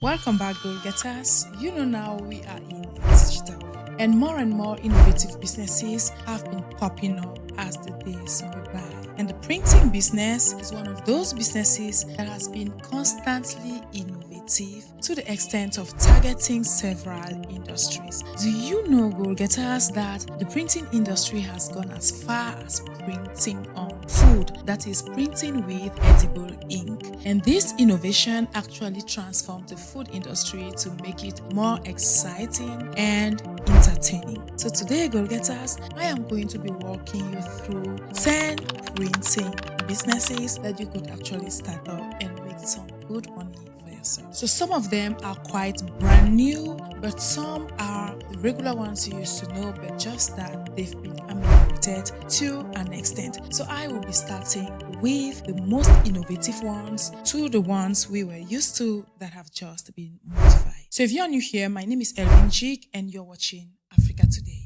Welcome back, goal getters. You know now we are in digital, and more innovative businesses have been popping up as the days go by. And the printing business is one of those businesses that has been constantly innovative to the extent of targeting several industries. Do you know, goal getters, that the printing industry has gone as far as printing on food, that is, printing with edible ink? And this innovation actually transformed the food industry to make it more exciting and entertaining. So today, goal getters, I am going to be walking you through 10 printing businesses that you could actually start up and make some good money for yourself. So some of them are quite brand new, but some are the regular ones you used to know, but just that they've been ameliorated to an extent. So I will be starting with the most innovative ones to the ones we were used to that have just been modified. So if you're new here, my name is Elvin Jig and you're watching Africa Today.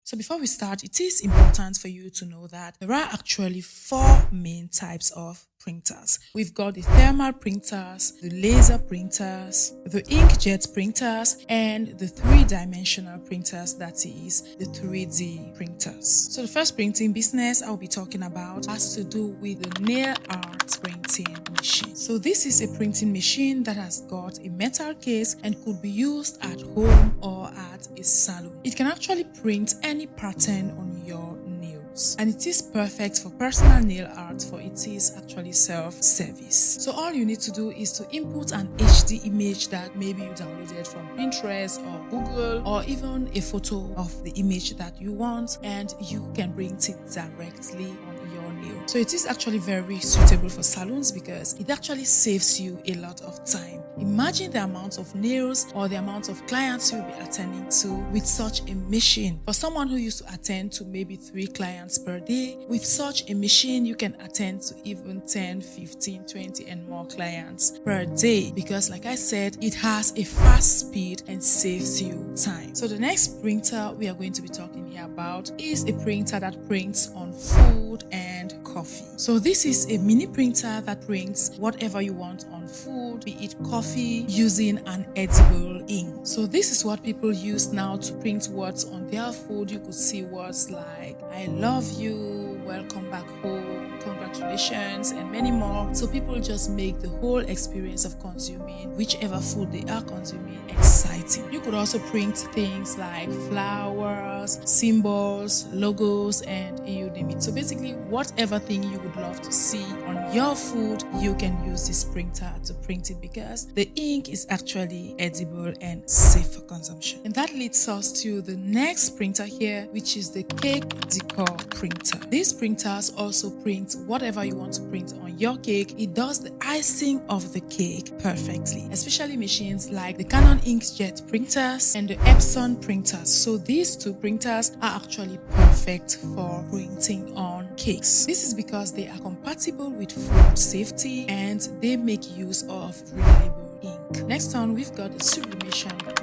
So before we start, it is important for you to know that there are actually 4 main types of printers. We've got the thermal printers, the laser printers, the inkjet printers, and the 3-dimensional printers, that is the 3D printers. So the first printing business I'll be talking about has to do with the nail art printing machine. So this is a printing machine that has got a metal case and could be used at home or at a salon. It can actually print any pattern on your nails, and it is perfect for personal nail art, for it is actually self-service. So all you need to do is to input an HD image that maybe you downloaded from Pinterest or Google, or even a photo of the image that you want, and you can print it directly on your nail. So it is actually very suitable for salons because it actually saves you a lot of time. Imagine the amount of nails or the amount of clients you'll be attending to with such a machine. For someone who used to attend to maybe 3 clients per day, with such a machine you can attend to even 10, 15, 20 and more clients per day, because like I said, it has a fast speed and saves you time. So the next printer we are going to be talking here about is a printer that prints on food and coffee. So this is a mini printer that prints whatever you want on food, be it coffee, using an edible ink. So this is what people use now to print words on their food. You could see words like I love you, welcome back home, congratulations, and many more. So people just make the whole experience of consuming whichever food they are consuming exciting. You could also print things like flowers, symbols, logos, and you name it. So basically, whatever thing you would love to see on your food, you can use this printer to print it because the ink is actually edible and safe for consumption. And that leads us to the next printer here, which is the cake decor printer. These printers also print whatever you want to print on your cake. It does the icing of the cake perfectly, especially machines like the Canon inkjet printers and the Epson printers. So these 2 printers are actually perfect for printing on cakes. This is because they are compatible with food safety and they make use of reliable ink. Next on, we've got the sublimation mug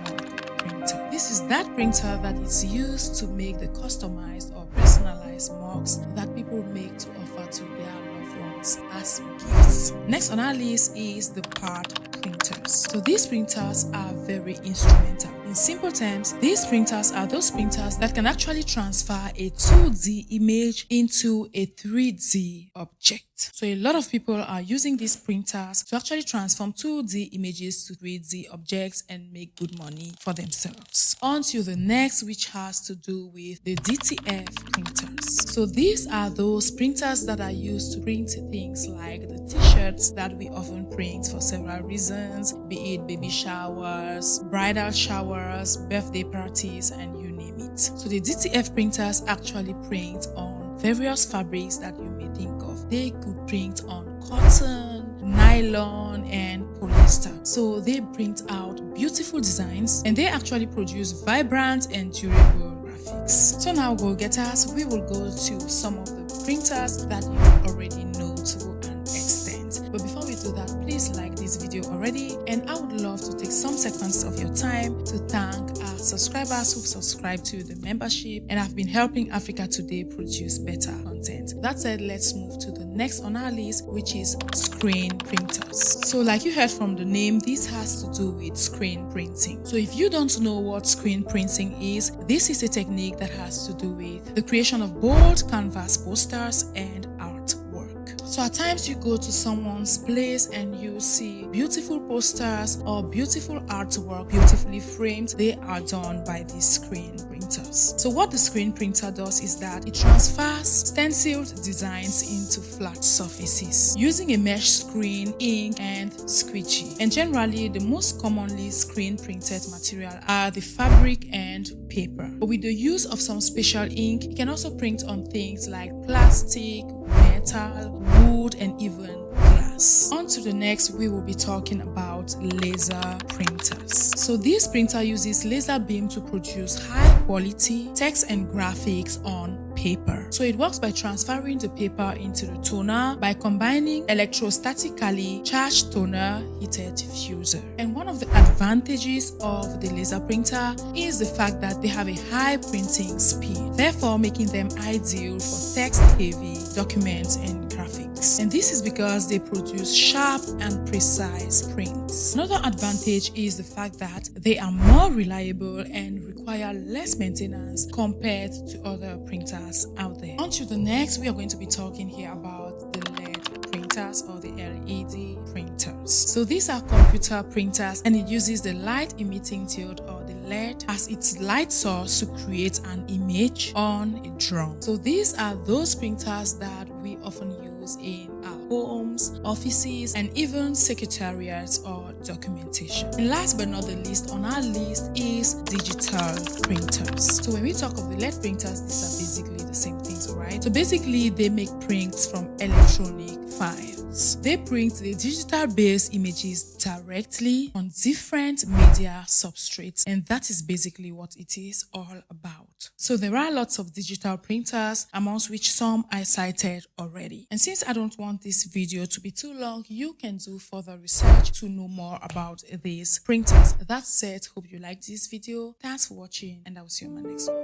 printer. This is that printer that is used to make the customized or personalized mugs that people make to offer to their loved ones as gifts. Next on our list is the part printers. So these printers are very instrumental. In simple terms, these printers are those printers that can actually transfer a 2D image into a 3D object. So a lot of people are using these printers to actually transform 2D images to 3D objects and make good money for themselves. On to the next, which has to do with the DTF printers. So these are those printers that are used to print things like the t-shirts that we often print for several reasons, be it baby showers, bridal showers, birthday parties, and you name it. So the DTF printers actually print on various fabrics that you may think of. They could print on cotton, nylon, and polyester. So they print out beautiful designs and they actually produce vibrant and durable graphics. So now, go getters, we will go to some of the printers that you already know to an extent. But before we do that, please like this video already, and I would love to take some seconds of your time to thank our subscribers who've subscribed to the membership and have been helping Africa Today produce better content. That said, let's move to the next on our list, which is screen printers. So like you heard from the name, this has to do with screen printing. So if you don't know what screen printing is, this is a technique that has to do with the creation of bold canvas posters and artwork. So at times you go to someone's place and you see beautiful posters or beautiful artwork, beautifully framed. They are done by these screen printers. So what the screen printer does is that it transfers stenciled designs into flat surfaces using a mesh screen, ink, and squeegee. And generally, the most commonly screen printed material are the fabric and paper. But with the use of some special ink, you can also print on things like plastic, metal, wood, and even glass. On to the next, we will be talking about laser printers. So this printer uses laser beam to produce high quality text and graphics on paper. So it works by transferring the paper into the toner by combining electrostatically charged toner heated diffuser. And one of the advantages of the laser printer is the fact that they have a high printing speed, therefore making them ideal for text-heavy documents and graphics. And this is because they produce sharp and precise prints. Another advantage is the fact that they are more reliable and require less maintenance compared to other printers out there. On to the next, we are going to be talking here about the LED printers or the LED printers. So these are computer printers and it uses the light emitting diode or the LED as its light source to create an image on a drum. So these are those printers that we often use in our homes, offices, and even secretariats or documentation. And last but not the least on our list is digital printers. So when we talk of the LED printers, these are basically the same things, alright? So basically they make prints from electronic files. They print the digital-based images directly on different media substrates, and that is basically what it is all about. So there are lots of digital printers, amongst which some I cited already. And since I don't want this video to be too long, you can do further research to know more about these printers. That said, hope you liked this video. Thanks for watching, and I will see you on my next one.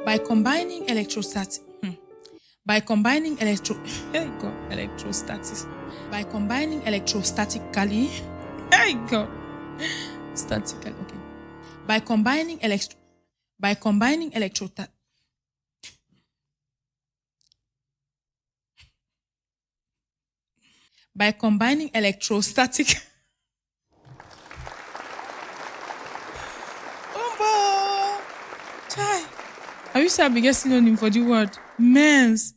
By combining electrostatics, by combining electrostatically, statically, okay. By combining electrostatic. Chai. Have you said biggest synonym for the word? Men's.